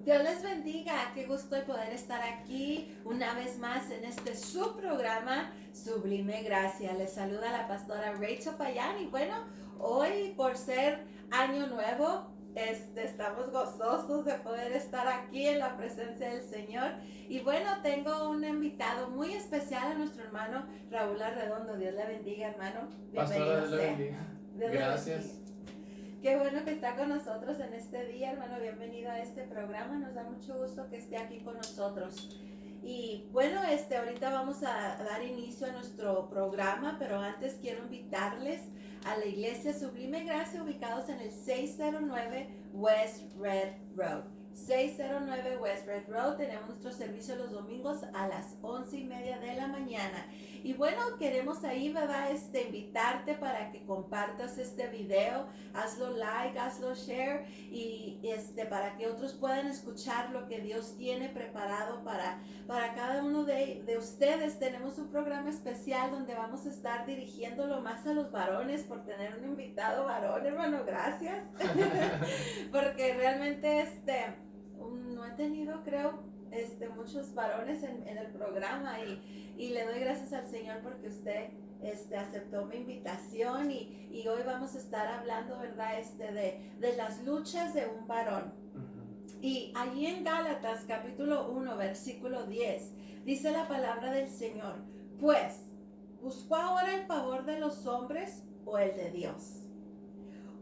Dios les bendiga, qué gusto de poder estar aquí una vez más en este su programa Sublime Gracia. Les saluda la pastora Rachel Payán y bueno, hoy por ser año nuevo, estamos gozosos de poder estar aquí en la presencia del Señor. Y bueno, tengo un invitado muy especial a nuestro hermano Raúl Arredondo. Dios le bendiga, hermano. Pastora, Bienvenido Dios le sea. bendiga. Dios le Gracias. bendiga. Qué bueno que está con nosotros en este día, hermano. Bienvenido a este programa. Nos da mucho gusto que esté aquí con nosotros. Y bueno, ahorita vamos a dar inicio a nuestro programa, pero antes quiero invitarles a la Iglesia Sublime Gracia, ubicados en el 609 West Red Road. 609 West Red Road. Tenemos nuestro servicio los domingos a las 11:30 de la mañana. Y bueno, queremos ahí, ¿verdad? Invitarte para que compartas este video, hazlo like, hazlo share y para que otros puedan escuchar lo que Dios tiene preparado para cada uno de ustedes. Tenemos un programa especial donde vamos a estar dirigiéndolo más a los varones por tener un invitado varón, hermano, gracias. Porque realmente no he tenido, creo, muchos varones en el programa y le doy gracias al Señor porque usted aceptó mi invitación y hoy vamos a estar hablando, ¿verdad? De las luchas de un varón. Y allí en Gálatas capítulo 1 versículo 10 dice la palabra del Señor: pues, ¿busco ahora el favor de los hombres o el de Dios?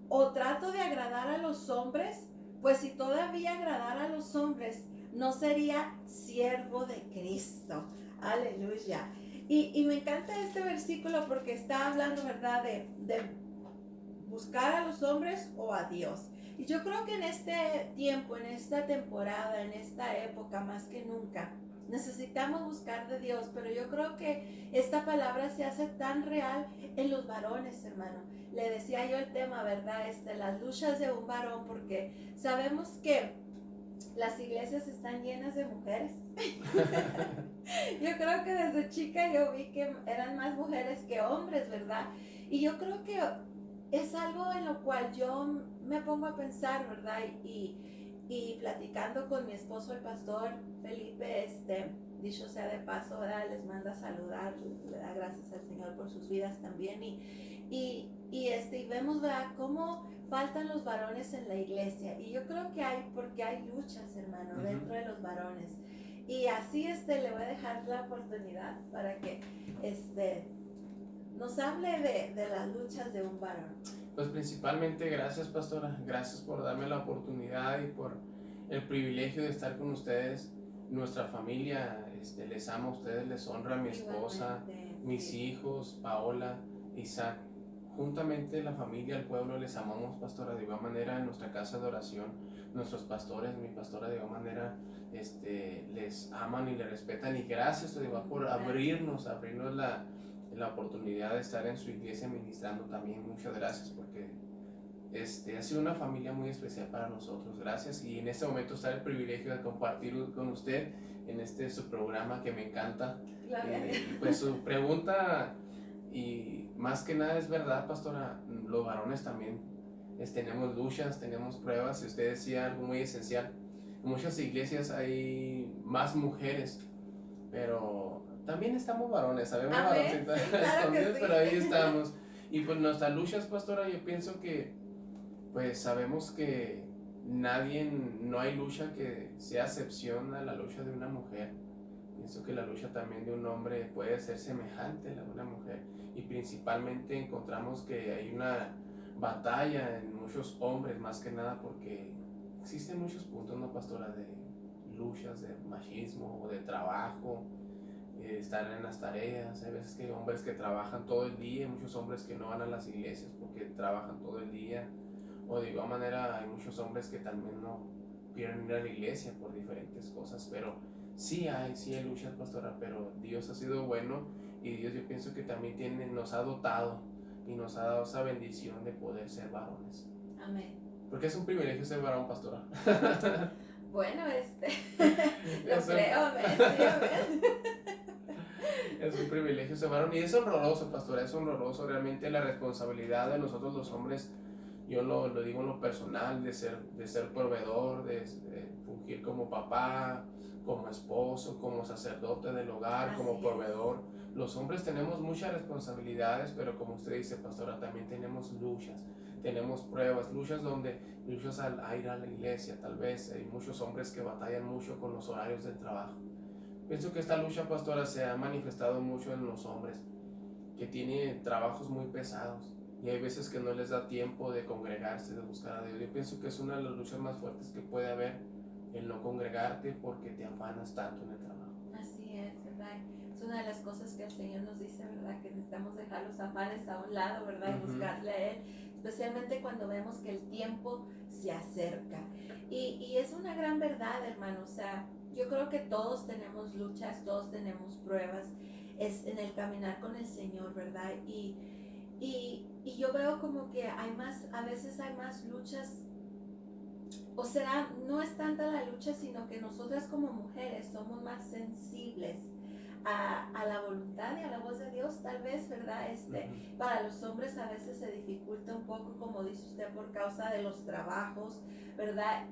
¿O trato de agradar a los hombres? Pues si todavía agradara a los hombres, no sería siervo de Cristo. Aleluya. Y me encanta este versículo porque está hablando, ¿verdad? De buscar a los hombres o a Dios. Y yo creo que en este tiempo, en esta temporada, en esta época, más que nunca, necesitamos buscar de Dios, pero yo creo que esta palabra se hace tan real en los varones, hermano. Le decía yo el tema, ¿verdad? Las luchas de un varón, porque sabemos que las iglesias están llenas de mujeres. Yo creo que desde chica yo vi que eran más mujeres que hombres, ¿verdad? Y yo creo que es algo en lo cual yo me pongo a pensar, ¿verdad? Y platicando con mi esposo, el pastor Felipe, dicho sea de paso, ¿verdad? Les manda a saludar, le da gracias al Señor por sus vidas también. Y vemos, ¿verdad?, cómo faltan los varones en la iglesia. Y yo creo que porque hay luchas, hermano, dentro de los varones. Y así le voy a dejar la oportunidad para que nos hable de las luchas de un varón. Pues principalmente gracias, pastora. Gracias por darme la oportunidad y por el privilegio de estar con ustedes. Nuestra familia les ama a ustedes, les honra a mi esposa, mis hijos, Paola, Isaac. Juntamente la familia, el pueblo, les amamos, pastora, de igual manera en nuestra casa de oración. Nuestros pastores, mi pastora, de igual manera les aman y les respetan. Y gracias, de igual, por abrirnos la oportunidad de estar en su iglesia ministrando también. Muchas gracias, porque ha sido una familia muy especial para nosotros. Gracias. Y en este momento está el privilegio de compartir con usted en su programa que me encanta. Pues su pregunta, y más que nada es verdad, pastora, los varones también tenemos luchas, tenemos pruebas. Y usted decía algo muy esencial: en muchas iglesias hay más mujeres, pero también estamos varones, sabemos varoncitos, sí, claro, escondidos, sí, pero ahí estamos. Y pues nuestras luchas, pastora, yo pienso que pues sabemos que no hay lucha que sea excepción a la lucha de una mujer. Pienso que la lucha también de un hombre puede ser semejante a la de una mujer, y principalmente encontramos que hay una batalla en muchos hombres, más que nada porque existen muchos puntos, ¿no, pastora?, de luchas de machismo o de trabajo, estar en las tareas. Hay veces que hay hombres que trabajan todo el día, muchos hombres que no van a las iglesias porque trabajan todo el día, o de igual manera hay muchos hombres que también no quieren ir a la iglesia por diferentes cosas. Pero sí hay luchas, pastora, pero Dios ha sido bueno, y Dios, yo pienso que también nos ha dotado y nos ha dado esa bendición de poder ser varones. Amén. Porque es un privilegio ser varón, pastora. Bueno, lo creo, amén. Es un privilegio ser varón, y es honroso, pastora, es honroso realmente la responsabilidad de nosotros los hombres. Yo lo digo en lo personal, de ser proveedor, de fungir fungir como papá, como esposo, como sacerdote del hogar, como proveedor. Los hombres tenemos muchas responsabilidades, pero como usted dice, pastora, también tenemos luchas, tenemos pruebas, luchas al ir a la iglesia. Tal vez hay muchos hombres que batallan mucho con los horarios del trabajo. Pienso que esta lucha, pastora, se ha manifestado mucho en los hombres que tienen trabajos muy pesados y hay veces que no les da tiempo de congregarse, de buscar a Dios. Yo pienso que es una de las luchas más fuertes que puede haber, el no congregarte porque te afanas tanto en el trabajo. Así es, ¿verdad? Es una de las cosas que el Señor nos dice, ¿verdad? Que necesitamos dejar los afanes a un lado, ¿verdad? Y buscarle a Él, especialmente cuando vemos que el tiempo se acerca. Y es una gran verdad, hermano. O sea, yo creo que todos tenemos luchas, todos tenemos pruebas. Es en el caminar con el Señor, ¿verdad? Y yo veo como que a veces hay más luchas. O será, no es tanta la lucha, sino que nosotras como mujeres somos más sensibles a la voluntad y a la voz de Dios, tal vez, ¿verdad? Para los hombres a veces se dificulta un poco, como dice usted, por causa de los trabajos, ¿verdad?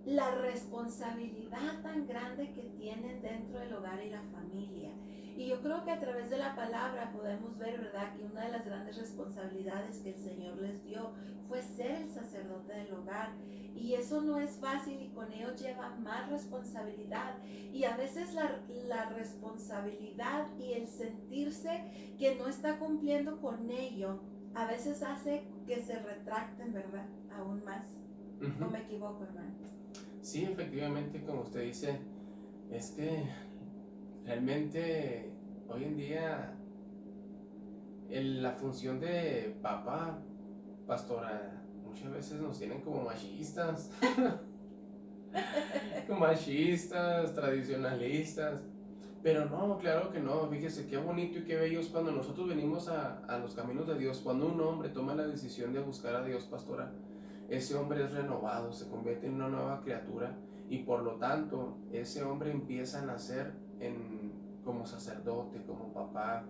La responsabilidad tan grande que tienen dentro del hogar y la familia. Y yo creo que a través de la palabra podemos ver, ¿verdad?, que una de las grandes responsabilidades que el Señor les dio fue ser el sacerdote del hogar. Y eso no es fácil y con ello lleva más responsabilidad. Y a veces la responsabilidad y el sentirse que no está cumpliendo con ello, a veces hace que se retracten, ¿verdad?, aún más. ¿No me equivoco, hermano? Sí, efectivamente, como usted dice, es que realmente hoy en día la función de papá, pastora, muchas veces nos tienen como machistas, como machistas, tradicionalistas, pero no, claro que no. Fíjese qué bonito y qué bello es cuando nosotros venimos a los caminos de Dios, cuando un hombre toma la decisión de buscar a Dios, pastora. Ese hombre es renovado, se convierte en una nueva criatura y por lo tanto ese hombre empieza a nacer como sacerdote, como papá,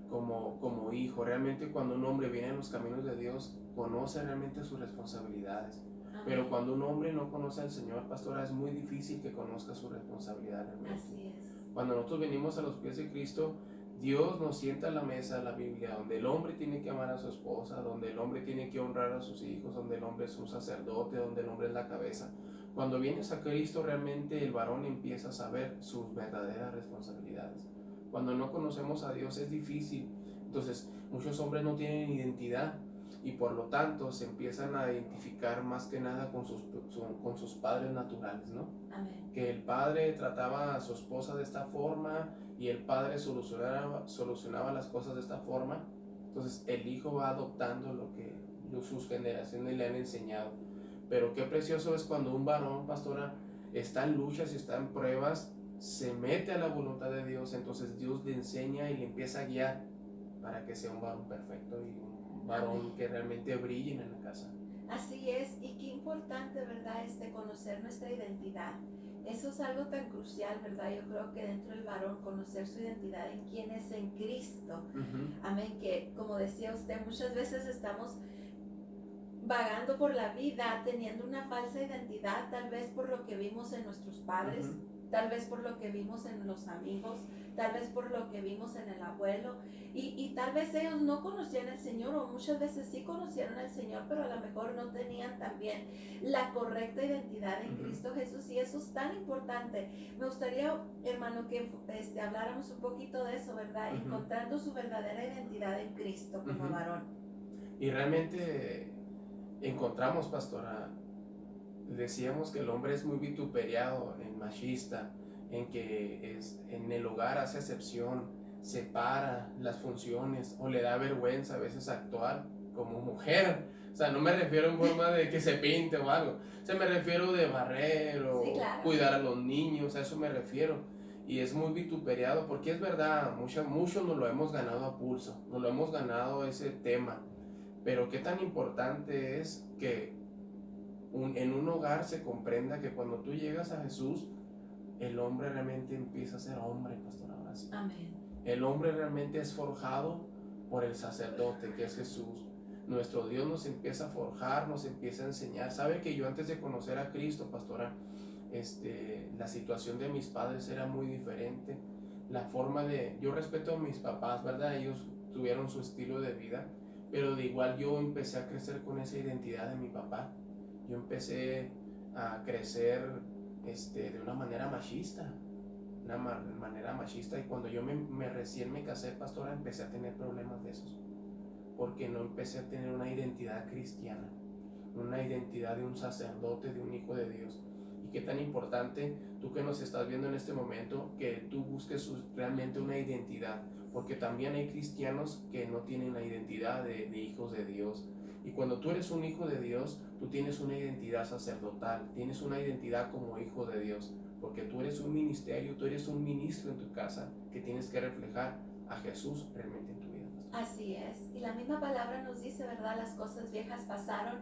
como hijo. Realmente cuando un hombre viene en los caminos de Dios, conoce realmente sus responsabilidades. Amén. Pero cuando un hombre no conoce al Señor, pastora, es muy difícil que conozca su responsabilidad realmente. Así es. Cuando nosotros venimos a los pies de Cristo, Dios nos sienta a la mesa de la Biblia, donde el hombre tiene que amar a su esposa, donde el hombre tiene que honrar a sus hijos, donde el hombre es un sacerdote, donde el hombre es la cabeza. Cuando vienes a Cristo, realmente el varón empieza a saber sus verdaderas responsabilidades. Cuando no conocemos a Dios es difícil. Entonces, muchos hombres no tienen identidad y por lo tanto se empiezan a identificar más que nada con sus padres naturales, ¿no? Amén. Que el padre trataba a su esposa de esta forma y el padre solucionaba las cosas de esta forma. Entonces el hijo va adoptando lo que sus generaciones le han enseñado. Pero qué precioso es cuando un varón, pastora, está en luchas y está en pruebas, se mete a la voluntad de Dios, entonces Dios le enseña y le empieza a guiar para que sea un varón perfecto y un varón Amén. Que realmente brille en la casa. Así es, y qué importante, ¿verdad?, conocer nuestra identidad. Eso es algo tan crucial, ¿verdad? Yo creo que dentro del varón conocer su identidad en quién es en Cristo. Amén, que como decía usted, muchas veces estamos vagando por la vida teniendo una falsa identidad, tal vez por lo que vimos en nuestros padres, tal vez por lo que vimos en los amigos, tal vez por lo que vimos en el abuelo, y tal vez ellos no conocían al Señor, o muchas veces sí conocieron al Señor, pero a lo mejor no tenían también la correcta identidad en Cristo Jesús, y eso es tan importante. Me gustaría, hermano, que habláramos un poquito de eso, ¿verdad? Encontrando su verdadera identidad en Cristo como varón. Y realmente encontramos, pastora, decíamos que el hombre es muy vituperiado, machista, en que en el hogar hace excepción, separa las funciones o le da vergüenza a veces actuar como mujer. O sea, no me refiero en forma de que se pinte o algo. O sea, me refiero de barrer o cuidar a los niños, a eso me refiero. Y es muy vituperiado porque es verdad, mucho nos lo hemos ganado a pulso, nos lo hemos ganado ese tema. Pero qué tan importante es que en un hogar se comprenda que cuando tú llegas a Jesús, el hombre realmente empieza a ser hombre, pastor. Ahora sí. Amén. El hombre realmente es forjado por el sacerdote, que es Jesús. nuestro Dios nos empieza a forjar, nos empieza a enseñar. Sabe que yo antes de conocer a Cristo, pastora, la situación de mis padres era muy diferente. La forma de, yo respeto a mis papás, ¿verdad? Ellos tuvieron su estilo de vida, pero de igual yo empecé a crecer con esa identidad de mi papá. Yo empecé a crecer de una manera machista, y cuando yo recién me casé, pastora, empecé a tener problemas de esos, porque no empecé a tener una identidad cristiana, una identidad de un sacerdote, de un hijo de Dios. Y qué tan importante, tú que nos estás viendo en este momento, que tú busques realmente una identidad, porque también hay cristianos que no tienen la identidad de hijos de Dios. Y cuando tú eres un hijo de Dios, tú tienes una identidad sacerdotal, tienes una identidad como hijo de Dios, porque tú eres un ministerio, tú eres un ministro en tu casa que tienes que reflejar a Jesús realmente en tu vida. Así es, y la misma palabra nos dice, ¿verdad? Las cosas viejas pasaron,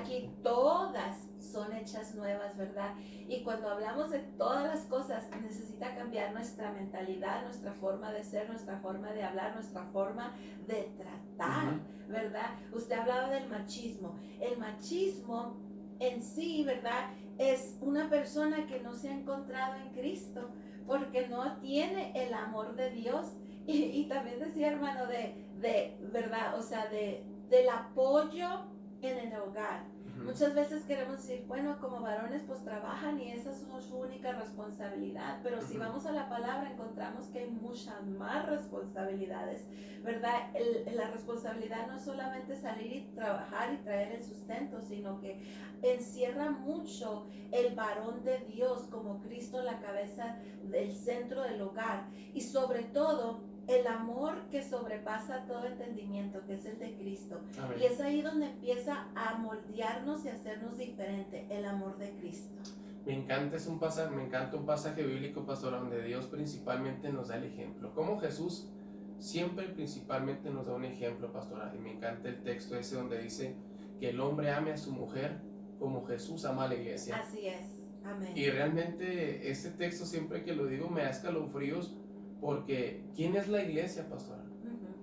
aquí todas son hechas nuevas, ¿verdad? Y cuando hablamos de todas las cosas, necesita cambiar nuestra mentalidad, nuestra forma de ser, nuestra forma de hablar, nuestra forma de tratar, ¿verdad? Usted hablaba del machismo. El machismo en sí, ¿verdad? Es una persona que no se ha encontrado en Cristo, porque no tiene el amor de Dios. Y también decía, hermano, de verdad, o sea, del apoyo en el hogar. Muchas veces queremos decir, bueno, como varones pues trabajan y esa es su única responsabilidad, pero si vamos a la palabra encontramos que hay muchas más responsabilidades, ¿verdad? La responsabilidad no es solamente salir y trabajar y traer el sustento, sino que encierra mucho el varón de Dios como Cristo, la cabeza del centro del hogar, y sobre todo el amor que sobrepasa todo entendimiento, que es el de Cristo. Amén. Y es ahí donde empieza a moldearnos y hacernos diferente, el amor de Cristo. Me encanta un pasaje bíblico, pastora, donde Dios principalmente nos da el ejemplo. Como Jesús siempre principalmente nos da un ejemplo, pastora. Y me encanta el texto ese donde dice que el hombre ame a su mujer como Jesús ama a la iglesia. Así es. Amén. Y realmente este texto, siempre que lo digo, me da escalofríos, porque ¿quién es la iglesia, pastora?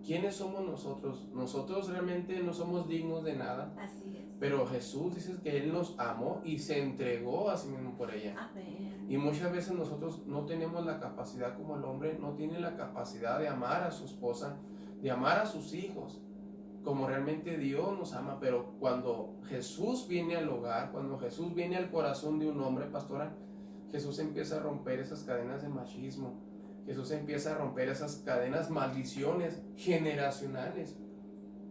¿Quiénes somos nosotros? Nosotros realmente no somos dignos de nada. Así es. Pero Jesús dice que Él nos amó y se entregó a sí mismo por ella. Amén. Y muchas veces nosotros no tenemos la capacidad, como el hombre no tiene la capacidad de amar a su esposa, de amar a sus hijos, como realmente Dios nos ama. Pero cuando Jesús viene al hogar, cuando Jesús viene al corazón de un hombre, pastora, Jesús empieza a romper esas cadenas de machismo. Jesús empieza a romper esas cadenas, maldiciones generacionales,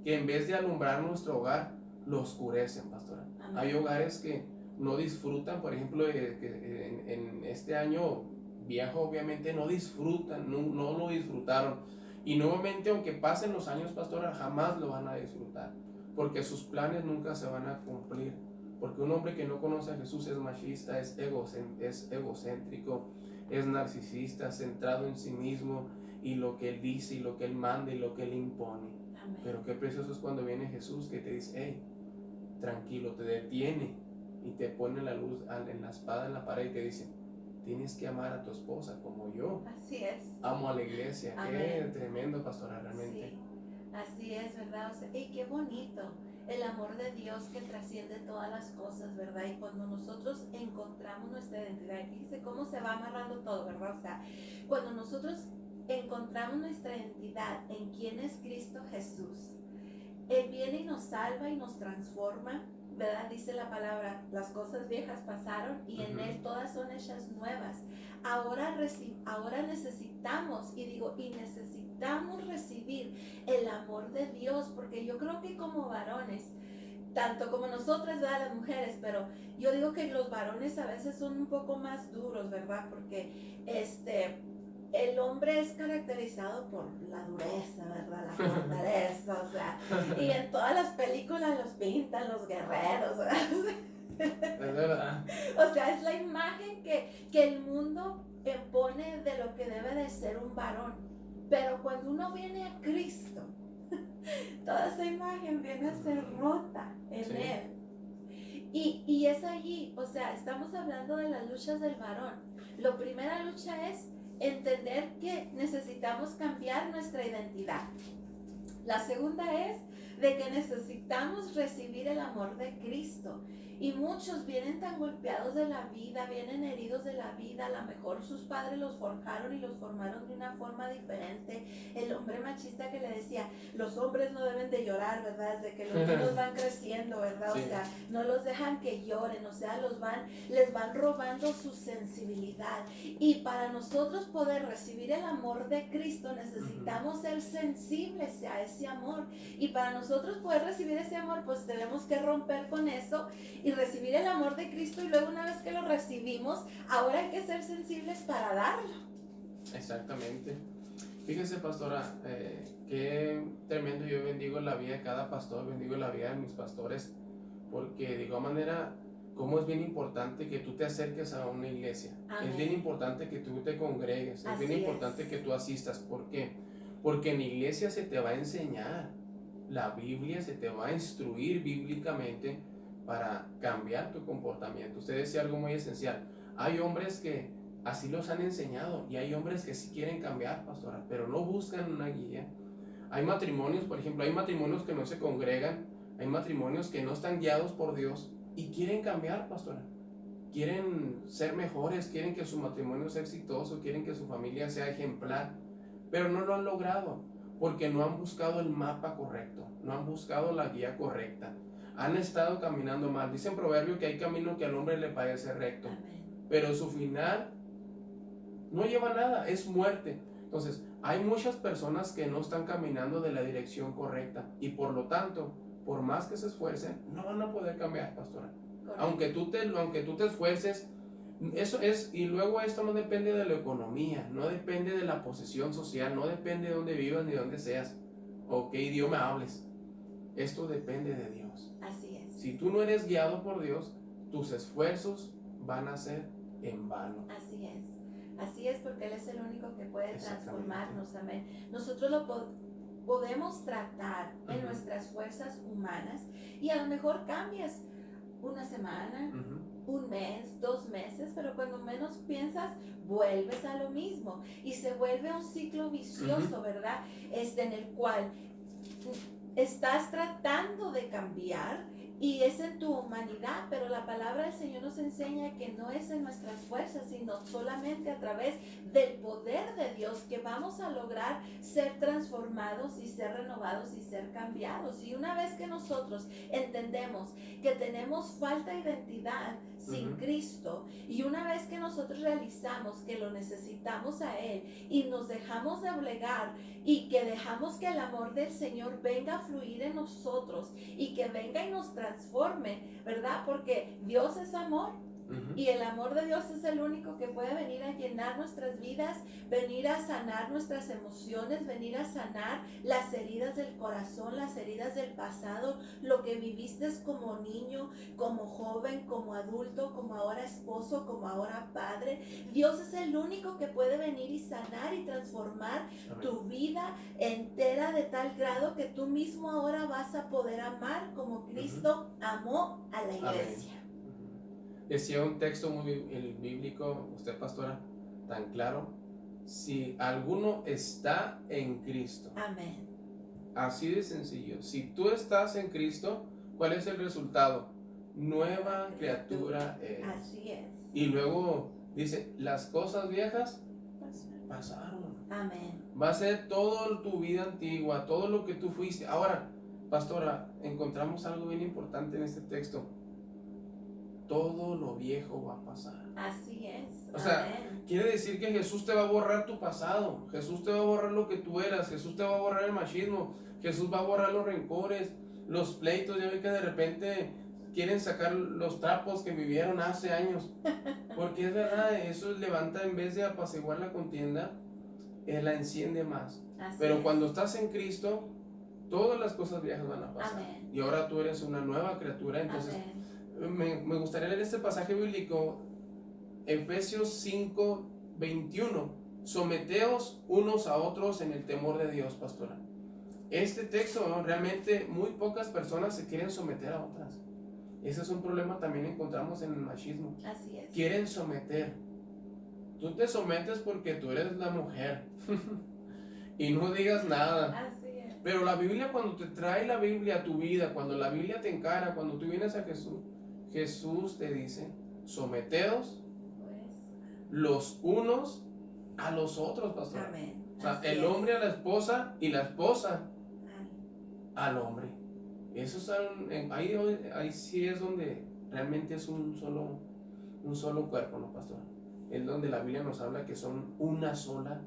que en vez de alumbrar nuestro hogar, lo oscurecen, pastora. Amén. Hay hogares que no disfrutan, por ejemplo, en este año viejo, obviamente no disfrutan, no lo disfrutaron. Y nuevamente, aunque pasen los años, pastora, jamás lo van a disfrutar, porque sus planes nunca se van a cumplir. Porque un hombre que no conoce a Jesús es machista, es egocéntrico, es narcisista, centrado en sí mismo y lo que Él dice y lo que Él manda y lo que Él impone. Amén. Pero qué precioso es cuando viene Jesús, que te dice, hey, tranquilo, te detiene y te pone la luz en la espada en la pared y te dice, tienes que amar a tu esposa como yo. Así es. Amo a la iglesia. Amén. Qué tremendo, pastora, realmente. Sí, así es, ¿verdad? O sea, y qué bonito el amor de Dios que trasciende todas las cosas, ¿verdad? Y cuando nosotros encontramos nuestra identidad, fíjese cómo se va amarrando todo, ¿verdad? O sea, cuando nosotros encontramos nuestra identidad en quién es Cristo Jesús, Él viene y nos salva y nos transforma, ¿verdad? Dice la palabra, las cosas viejas pasaron y en Él todas son hechas nuevas. Ahora necesitamos, necesitamos recibir el amor de Dios, porque yo creo que como varones, tanto como nosotras, ¿verdad? Las mujeres, pero yo digo que los varones a veces son un poco más duros, ¿verdad? Porque el hombre es caracterizado por la dureza, ¿verdad? La fortaleza, o sea, y en todas las películas los pintan los guerreros, ¿verdad? Es verdad. O sea, es la imagen que el mundo pone de lo que debe de ser un varón. Pero cuando uno viene a Cristo, toda esa imagen viene a ser rota en Él. Y es allí, o sea, estamos hablando de las luchas del varón. La primera lucha es entender que necesitamos cambiar nuestra identidad. La segunda es de que necesitamos recibir el amor de Cristo. Y muchos vienen tan golpeados de la vida, vienen heridos de la vida, a lo mejor sus padres los forjaron y los formaron de una forma diferente. El hombre machista que le decía, los hombres no deben de llorar, ¿verdad? Desde que los niños van creciendo, ¿verdad? Sí. O sea, no los dejan que lloren, o sea, les van robando su sensibilidad. Y para nosotros poder recibir el amor de Cristo necesitamos ser sensibles a ese amor. Y para nosotros poder recibir ese amor, pues tenemos que romper con eso y recibir el amor de Cristo, y luego una vez que lo recibimos, ahora hay que ser sensibles para darlo. Exactamente. Fíjese, pastora, qué tremendo. Yo bendigo la vida de cada pastor, bendigo la vida de mis pastores, porque de igual manera, como es bien importante que tú te acerques a una iglesia. Amén. Es bien importante que tú te congregues, es bien importante que tú asistas. ¿Por qué? Porque en la iglesia se te va a enseñar la Biblia, se te va a instruir bíblicamente para cambiar tu comportamiento. Usted decía algo muy esencial. Hay hombres que así los han enseñado y hay hombres que sí quieren cambiar, pastora, pero no buscan una guía. Hay matrimonios, por ejemplo, hay matrimonios que no se congregan, hay matrimonios que no están guiados por Dios y quieren cambiar, pastora. Quieren ser mejores, quieren que su matrimonio sea exitoso, quieren que su familia sea ejemplar, pero no lo han logrado porque no han buscado el mapa correcto, no han buscado la guía correcta. Han estado caminando mal. Dice en Proverbio que hay camino que al hombre le parece recto. Amén. Pero su final no lleva nada, es muerte. Entonces, hay muchas personas que no están caminando de la dirección correcta y por lo tanto, por más que se esfuercen, no van a poder cambiar, pastora. Aunque tú te esfuerces, eso es, y luego esto no depende de la economía, no depende de la posición social, no depende de dónde vivas ni de dónde seas o qué idioma hables. Esto depende de Dios. Así es. Si tú no eres guiado por Dios, tus esfuerzos van a ser en vano. Así es. Así es, porque Él es el único que puede transformarnos. Amén. Nosotros lo podemos tratar en nuestras fuerzas humanas y a lo mejor cambias una semana, un mes, 2 meses, pero cuando menos piensas, vuelves a lo mismo y se vuelve un ciclo vicioso, ¿verdad? En el cual estás tratando de cambiar y es en tu humanidad, pero la palabra del Señor nos enseña que no es en nuestras fuerzas, sino solamente a través del poder de Dios que vamos a lograr ser transformados y ser renovados y ser cambiados. Y una vez que nosotros entendemos que tenemos falta de identidad sin Cristo, y una vez que nosotros realizamos que lo necesitamos a Él y nos dejamos de obligar y que dejamos que el amor del Señor venga a fluir en nosotros y que venga y nos transforme, ¿verdad? Porque Dios es amor. Y el amor de Dios es el único que puede venir a llenar nuestras vidas, venir a sanar nuestras emociones, venir a sanar las heridas del corazón, las heridas del pasado, lo que viviste como niño, como joven, como adulto, como ahora esposo, como ahora padre. Dios es el único que puede venir y sanar y transformar tu vida entera de tal grado que tú mismo ahora vas a poder amar como Cristo amó a la iglesia. Amén. Decía un texto muy bíblico, usted pastora, tan claro: si alguno está en Cristo. Amén. Así de sencillo. Si tú estás en Cristo, ¿cuál es el resultado? Nueva criatura eres. Así es. Y luego dice, las cosas viejas pasaron. Amén. Va a ser toda tu vida antigua, todo lo que tú fuiste. Ahora, pastora, encontramos algo bien importante en este texto. Todo lo viejo va a pasar. Así es. O sea, quiere decir que Jesús te va a borrar tu pasado. Jesús te va a borrar lo que tú eras. Jesús te va a borrar el machismo. Jesús va a borrar los rencores, los pleitos. Ya ven que de repente quieren sacar los trapos que vivieron hace años. Porque es verdad, eso levanta, en vez de apaciguar la contienda, la enciende más. Pero cuando estás en Cristo, todas las cosas viejas van a pasar. Amén. Y ahora tú eres una nueva criatura. Entonces, me gustaría leer este pasaje bíblico, Efesios 5:21. Someteos unos a otros en el temor de Dios, pastora. Este texto, realmente muy pocas personas se quieren someter a otras. Ese es un problema también encontramos en el machismo. Así es. Quieren someter. Tú te sometes porque tú eres la mujer. Y no digas nada. Así es. Pero la Biblia, cuando te trae la Biblia a tu vida, cuando la Biblia te encara, cuando tú vienes a Jesús, Jesús te dice, someteos los unos a los otros, pastor. Amén. O sea, Así el es. hombre a la esposa y la esposa al hombre. Eso ahí sí es donde realmente es un solo cuerpo, ¿no, pastor? Es donde la Biblia nos habla que son una sola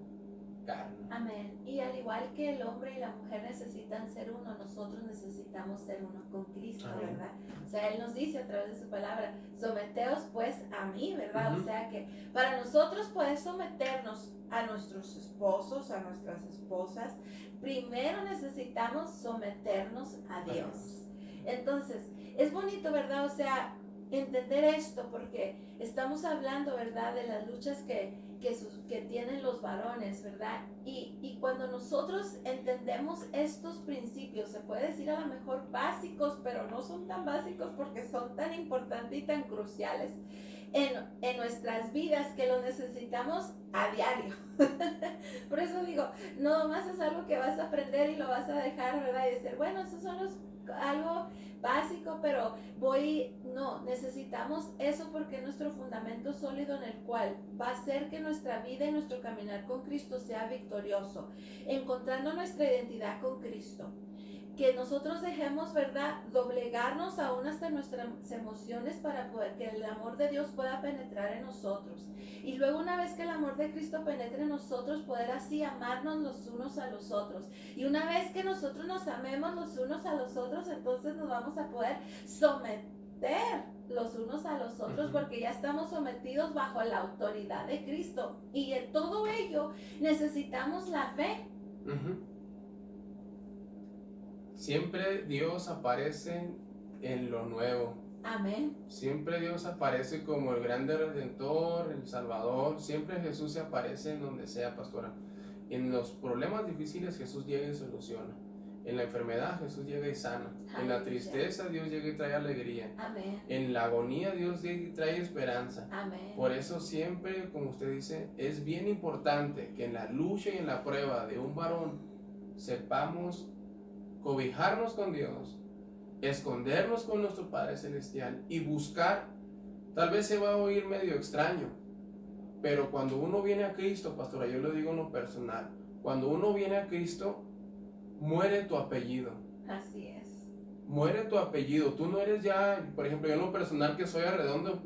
carne. Amén. Y al igual que el hombre y la mujer necesitan ser uno, nosotros necesitamos ser uno con Cristo, Amén. ¿verdad? O sea, Él nos dice a través de su palabra, someteos pues a mí, ¿verdad? Uh-huh. O sea que para nosotros poder someternos a nuestros esposos, a nuestras esposas, primero necesitamos someternos a Dios. Entonces, es bonito, ¿verdad? O sea, entender esto porque estamos hablando, ¿verdad? De las luchas que tienen los varones, ¿verdad? Y cuando nosotros entendemos estos principios, se puede decir a lo mejor básicos, pero no son tan básicos porque son tan importantes y tan cruciales en nuestras vidas que los necesitamos a diario. Por eso digo, no más es algo que vas a aprender y lo vas a dejar, ¿verdad? Y decir, bueno, esos son algo básico, pero no, necesitamos eso porque es nuestro fundamento sólido en el cual va a hacer que nuestra vida y nuestro caminar con Cristo sea victorioso, encontrando nuestra identidad con Cristo. Que nosotros dejemos, ¿verdad?, doblegarnos aún hasta nuestras emociones para poder que el amor de Dios pueda penetrar en nosotros. Y luego una vez que el amor de Cristo penetre en nosotros, poder así amarnos los unos a los otros. Y una vez que nosotros nos amemos los unos a los otros, entonces nos vamos a poder someter los unos a los otros, porque ya estamos sometidos bajo la autoridad de Cristo. Y en todo ello necesitamos la fe. Siempre Dios aparece en lo nuevo. Amén. Siempre Dios aparece como el grande Redentor, el Salvador. Siempre Jesús se aparece en donde sea, pastora. En los problemas difíciles Jesús llega y soluciona. En la enfermedad Jesús llega y sana. Aleluya. En la tristeza Dios llega y trae alegría. Amén. En la agonía Dios llega y trae esperanza. Amén. Por eso siempre, como usted dice, es bien importante que en la lucha y en la prueba de un varón sepamos cobijarnos con Dios, escondernos con nuestro Padre Celestial y buscar. Tal vez se va a oír medio extraño, pero cuando uno viene a Cristo, pastora, yo lo digo en lo personal, cuando uno viene a Cristo, muere tu apellido. Así es. Muere tu apellido. Tú no eres ya, por ejemplo, yo en lo personal que soy Arredondo,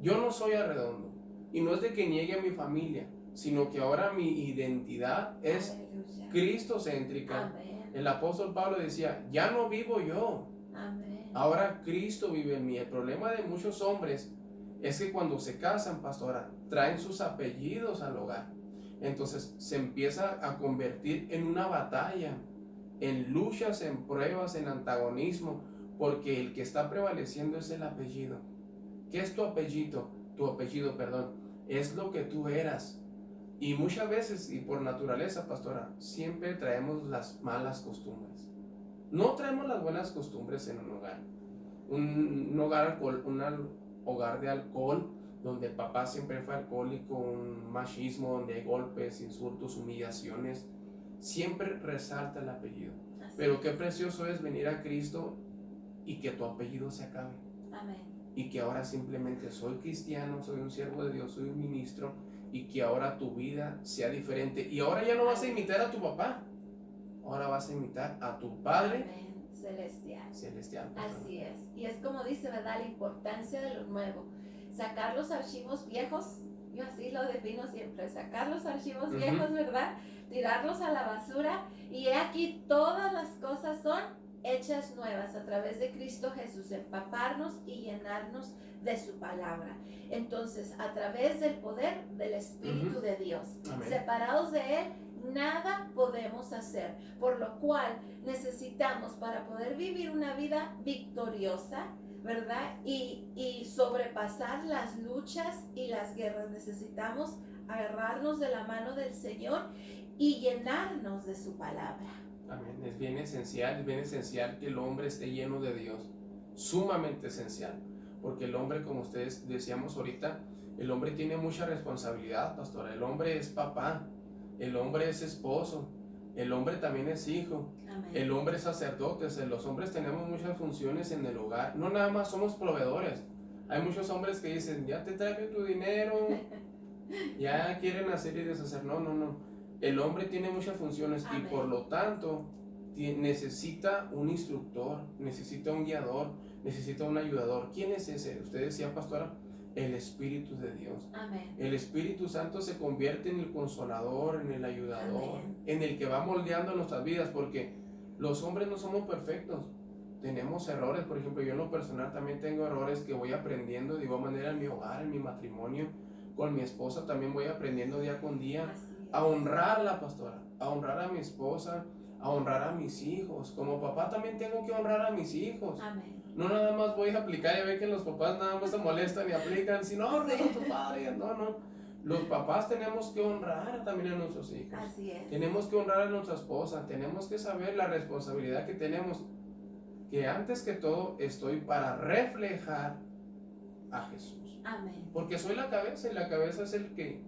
yo no soy Arredondo. Y no es de que niegue a mi familia, sino que ahora mi identidad es cristocéntrica. Amén. El apóstol Pablo decía, ya no vivo yo. Amén. Ahora Cristo vive en mí. El problema de muchos hombres es que cuando se casan, pastora, traen sus apellidos al hogar. Entonces se empieza a convertir en una batalla, en luchas, en pruebas, en antagonismo, porque el que está prevaleciendo es el apellido. ¿Qué es tu apellido? Tu apellido, perdón, es lo que tú eras. Y muchas veces, y por naturaleza, pastora, siempre traemos las malas costumbres. No traemos las buenas costumbres en un hogar. Un hogar de alcohol, donde el papá siempre fue alcohólico, un machismo, donde hay golpes, insultos, humillaciones. Siempre resalta el apellido. Pero qué precioso es venir a Cristo y que tu apellido se acabe. Amén. Y que ahora simplemente soy cristiano, soy un siervo de Dios, soy un ministro, y que ahora tu vida sea diferente. Y ahora ya no vas a imitar a tu papá, ahora vas a imitar a tu Padre. Amén. Celestial. Celestial. Así es. Y es como dice, ¿verdad? La importancia de lo nuevo. Sacar los archivos viejos, yo así lo defino siempre, sacar los archivos viejos, ¿verdad? Tirarlos a la basura. Y aquí todas las cosas son hechas nuevas a través de Cristo Jesús, empaparnos y llenarnos de su palabra. Entonces, a través del poder del Espíritu de Dios, Amén. Separados de Él, nada podemos hacer, por lo cual necesitamos, para poder vivir una vida victoriosa, ¿verdad? Y sobrepasar las luchas y las guerras, necesitamos agarrarnos de la mano del Señor y llenarnos de su palabra. Amén. Es bien esencial que el hombre esté lleno de Dios, sumamente esencial, porque el hombre, como ustedes decíamos ahorita, el hombre tiene mucha responsabilidad, pastora. El hombre es papá, el hombre es esposo, El hombre también es hijo. Amén. El hombre es sacerdote. Los hombres tenemos muchas funciones en el hogar. No nada más somos proveedores. Hay muchos hombres que dicen, ya te traje tu dinero, ya quieren hacer y deshacer. No, no, no. El hombre tiene muchas funciones. Amén. Y por lo tanto necesita un instructor, necesita un guiador, necesita un ayudador. ¿Quién es ese? Usted decía, pastora, el Espíritu de Dios. Amén. El Espíritu Santo se convierte en el consolador, en el ayudador, Amén. en el que va moldeando nuestras vidas, porque los hombres no somos perfectos. Tenemos errores. Por ejemplo, yo en lo personal también tengo errores que voy aprendiendo de igual manera en mi hogar, en mi matrimonio, con mi esposa también voy aprendiendo día con día a honrarla, pastora, a honrar a mi esposa, a honrar a mis hijos. Como papá también tengo que honrar a mis hijos. Amén. No nada más voy a aplicar y ve que los papás nada más se molestan y aplican, si no honras a tu padre, no. Los papás tenemos que honrar también a nuestros hijos. Así es. Tenemos que honrar a nuestra esposa, tenemos que saber la responsabilidad que tenemos, que antes que todo estoy para reflejar a Jesús. Amén. Porque soy la cabeza y la cabeza es el que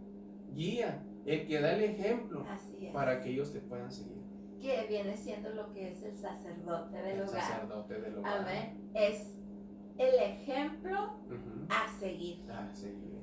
guía, el que da el ejemplo. Así es. Para que ellos te puedan seguir. Que viene siendo lo que es el sacerdote del hogar. Sacerdote del hogar. Amén. Es el ejemplo a seguir.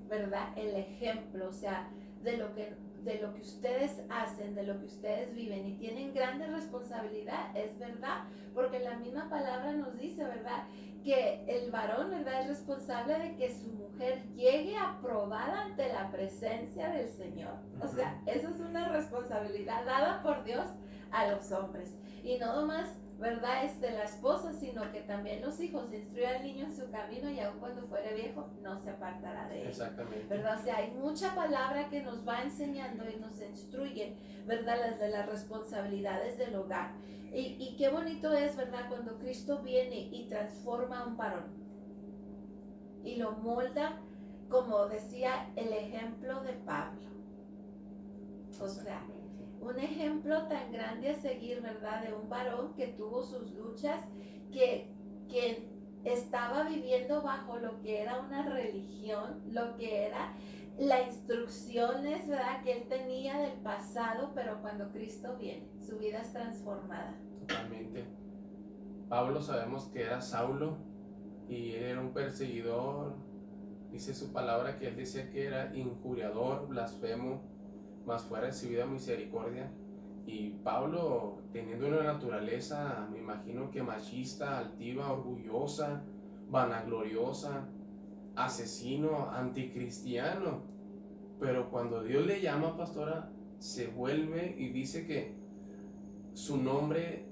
¿Verdad? El ejemplo, o sea, de lo que ustedes hacen, de lo que ustedes viven y tienen grande responsabilidad, es verdad, porque la misma palabra nos dice, ¿verdad? Que el varón, ¿verdad? Es responsable de que su mujer llegue aprobada ante la presencia del Señor. O sea, eso es una responsabilidad dada por Dios a los hombres. Y no nomás, ¿verdad? La esposa, sino que también los hijos. Instruye al niño en su camino y aun cuando fuere viejo, no se apartará de él. Exactamente. ¿Verdad? O sea, hay mucha palabra que nos va enseñando y nos instruye, ¿verdad? Las responsabilidades del hogar. Y qué bonito es, ¿verdad? Cuando Cristo viene y transforma a un varón y lo molda, como decía el ejemplo de Pablo. O sea, un ejemplo tan grande a seguir, ¿verdad? De un varón que tuvo sus luchas, que estaba viviendo bajo lo que era una religión, lo que era las instrucciones, ¿verdad? Que él tenía del pasado, pero cuando Cristo viene, su vida es transformada. Totalmente. Pablo sabemos que era Saulo y él era un perseguidor. Dice su palabra que él decía que era injuriador, blasfemo, mas fue recibido a misericordia. Y Pablo, teniendo una naturaleza, me imagino que machista, altiva, orgullosa, vanagloriosa, asesino, anticristiano, pero cuando Dios le llama, pastora, se vuelve y dice que su nombre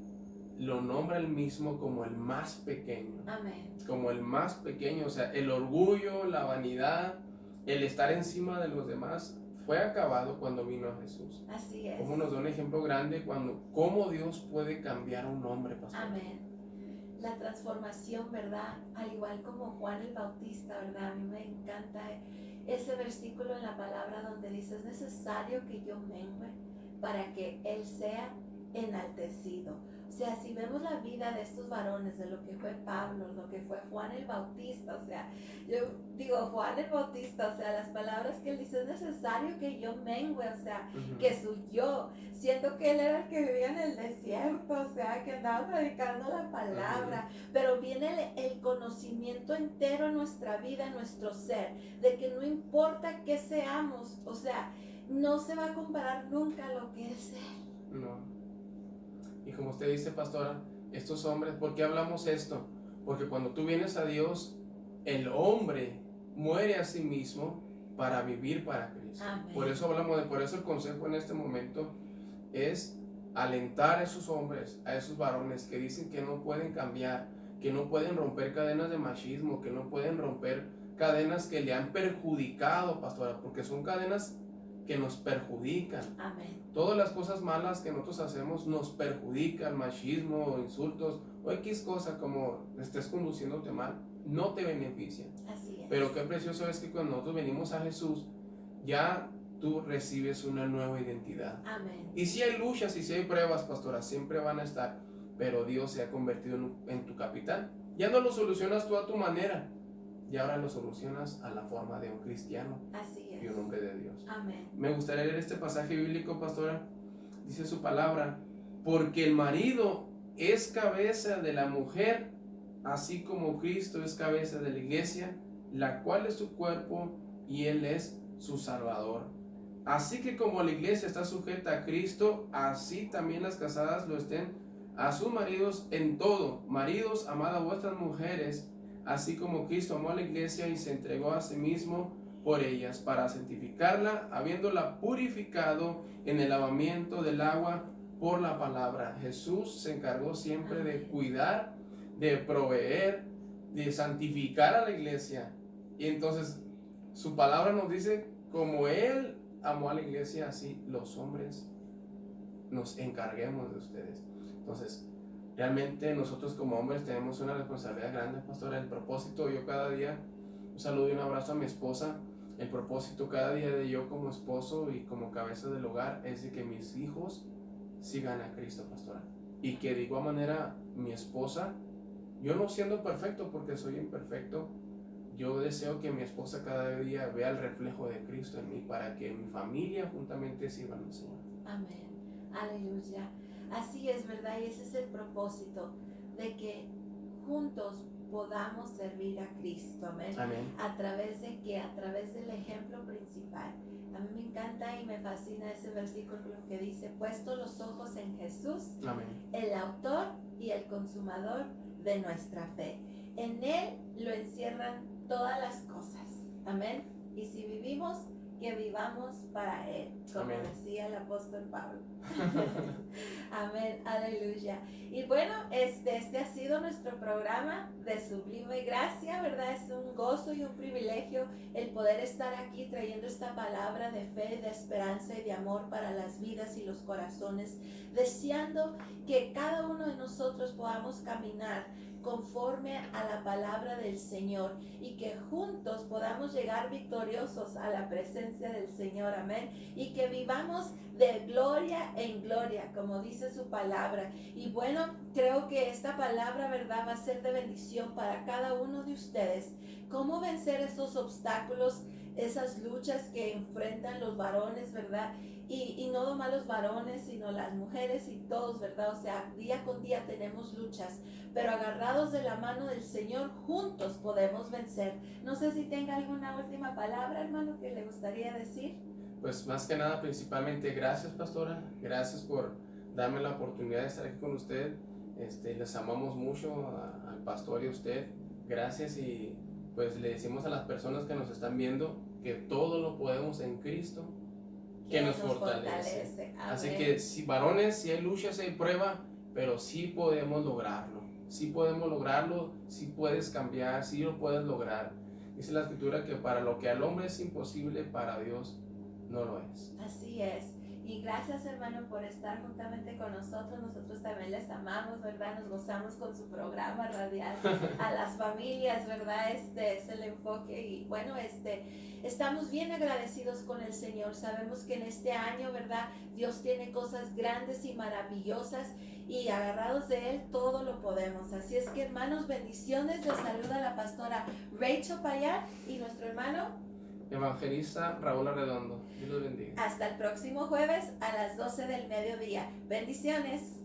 lo nombra él mismo como el más pequeño. Amén. Como el más pequeño, o sea, el orgullo, la vanidad, el estar encima de los demás fue acabado cuando vino a Jesús. Así es. Como nos da un ejemplo grande cómo Dios puede cambiar a un hombre, pastor. Amén. La transformación, ¿verdad? Al igual como Juan el Bautista, ¿verdad? A mí me encanta ese versículo en la palabra donde dice, es necesario que yo mengue para que Él sea enaltecido. O sea, si vemos la vida de estos varones, de lo que fue Pablo, lo que fue Juan el Bautista, o sea, yo digo Juan el Bautista, o sea, las palabras que él dice, es necesario que yo mengue, o sea, que su yo, siento que él era el que vivía en el desierto, o sea, que andaba predicando la palabra, pero viene el conocimiento entero en nuestra vida, en nuestro ser, de que no importa qué seamos, o sea, no se va a comparar nunca a lo que es él. No. Y como usted dice, pastora, estos hombres, ¿por qué hablamos esto? Porque cuando tú vienes a Dios, el hombre muere a sí mismo para vivir para Cristo. Amén. Por eso hablamos por eso el consejo en este momento es alentar a esos hombres, a esos varones que dicen que no pueden cambiar, que no pueden romper cadenas de machismo, que no pueden romper cadenas que le han perjudicado, pastora, porque son cadenas que nos perjudican. Amén. Todas las cosas malas que nosotros hacemos nos perjudican, machismo, insultos o X cosa, como estés conduciéndote mal, no te benefician. Así es. Pero qué precioso es que cuando nosotros venimos a Jesús, ya tú recibes una nueva identidad. Amén. Y si hay luchas y si hay pruebas, pastora, siempre van a estar, pero Dios se ha convertido en tu capitán. Ya no lo solucionas tú a tu manera, y ahora lo solucionas a la forma de un cristiano. Así es. Y un hombre de Dios. Amén. Me gustaría leer este pasaje bíblico, pastora. dice su palabra, porque el marido es cabeza de la mujer, así como Cristo es cabeza de la iglesia, la cual es su cuerpo y Él es su Salvador. Así que como la iglesia está sujeta a Cristo, así también las casadas lo estén a sus maridos en todo. Maridos, amad a vuestras mujeres, así como Cristo amó a la iglesia y se entregó a sí mismo por ellas, para santificarla, habiéndola purificado en el lavamiento del agua por la palabra. Jesús se encargó siempre de cuidar, de proveer, de santificar a la iglesia. Y entonces su palabra nos dice, como Él amó a la iglesia, así los hombres nos encarguemos de ustedes. Entonces, realmente nosotros como hombres tenemos una responsabilidad grande, pastora. El propósito, yo cada día, un saludo y un abrazo a mi esposa. El propósito cada día de yo como esposo y como cabeza del hogar es de que mis hijos sigan a Cristo, pastora. Y que de igual manera mi esposa, yo no siendo perfecto porque soy imperfecto, yo deseo que mi esposa cada día vea el reflejo de Cristo en mí para que mi familia juntamente sirvan al Señor. Amén. Aleluya. Así es, ¿verdad? Y ese es el propósito, de que juntos podamos servir a Cristo. Amén. Amén. ¿A través de qué? A través del ejemplo principal. A mí me encanta y me fascina ese versículo que dice, puesto los ojos en Jesús, Amén. El autor y el consumador de nuestra fe. En Él lo encierran todas las cosas. Amén. Y si vivimos, que vivamos para Él, como Amén. decía el apóstol Pablo. Amén, aleluya. Y bueno, este ha sido nuestro programa de Sublime Gracia, ¿verdad? Es un gozo y un privilegio el poder estar aquí trayendo esta palabra de fe, de esperanza y de amor para las vidas y los corazones, deseando que cada uno de nosotros podamos caminar conforme a la palabra del Señor y que juntos podamos llegar victoriosos a la presencia del Señor, amén, y que vivamos de gloria en gloria, como dice su palabra. Y bueno, creo que esta palabra, ¿verdad?, va a ser de bendición para cada uno de ustedes. Cómo vencer esos obstáculos, esas luchas que enfrentan los varones, ¿verdad? Y no nomás los varones, sino las mujeres y todos, ¿verdad? O sea, día con día tenemos luchas, pero agarrados de la mano del Señor, juntos podemos vencer. No sé si tenga alguna última palabra, hermano, que le gustaría decir. Pues más que nada, principalmente, gracias, pastora. Gracias por darme la oportunidad de estar aquí con usted. Les amamos mucho al pastor y a usted. Gracias, y pues le decimos a las personas que nos están viendo que todo lo podemos en Cristo que nos fortalece. Así que si varones, si hay luchas, si hay prueba, pero sí podemos lograrlo. Sí podemos lograrlo, sí puedes cambiar, sí lo puedes lograr. Dice la escritura que para lo que al hombre es imposible, para Dios no lo es. Así es. Y gracias, hermano, por estar juntamente con nosotros. Nosotros también les amamos, ¿verdad? Nos gozamos con su programa radial. A las familias, ¿verdad? Es el enfoque. Y bueno, estamos bien agradecidos con el Señor. Sabemos que en este año, ¿verdad?, Dios tiene cosas grandes y maravillosas, y agarrados de Él todo lo podemos. Así es que, hermanos, bendiciones. Les saluda la pastora Rachel Payar y nuestro hermano Evangelista Raúl Arredondo. Dios los bendiga. Hasta el próximo jueves a las 12 del mediodía. Bendiciones.